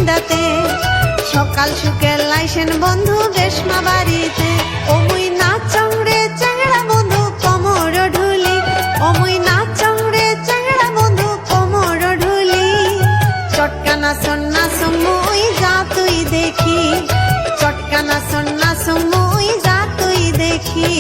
নিন্দাতে সকাল সুখে লাইসেন বন্ধু বেশমা বাড়িতে ও মুই নাচং রে চ্যাংড়া বন্ধু কোমর ঢুলি ও মুই নাচং রে চ্যাংড়া বন্ধু কোমর ঢুলি চটকা নাচন নাচং মুই যা তুই দেখি চটকা নাচন নাচং মুই যা তুই দেখি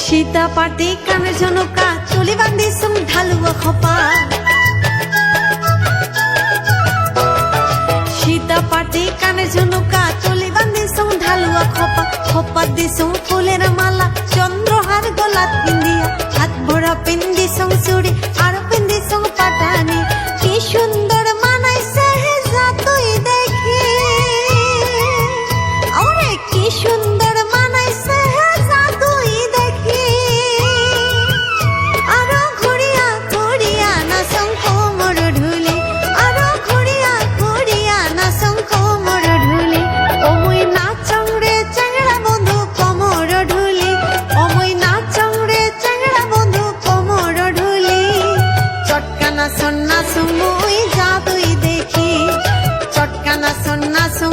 সীতা পাটি কানে ঝনকা চুলি বান্ধিছুং ঢালুয়া খোপা সীতা পাটি কানে ঝনকা চুলি বান্ধিছুং ঢালুয়া খোপা খোপা দিছুং ফুলের মালা চন্দ্রহার গলাত পিন্দিয়া হাত ভরা পিন্দিছুং চুড়ি আর পিন্দিছুং পাটানি কি সুন্দর মানাইছে যা তুই দেখি ওরে কি সুন্দর মানাইছে যা তুই দেখি আরো ঘুরিয়া ঘুরিয়া নাচং কোমর ঢুলি আরো ঘুরিয়া ঘুরিয়া নাচং কোমর ঢুলি ও মুই নাচং রে চ্যাংড়া বন্ধু কোমর ঢুলি ও মুই নাচং রে চ্যাংড়া বন্ধু কোমর ঢুলি চটকা নাচন নাচং মুই যা তুই দেখি চটকা নাচন নাচং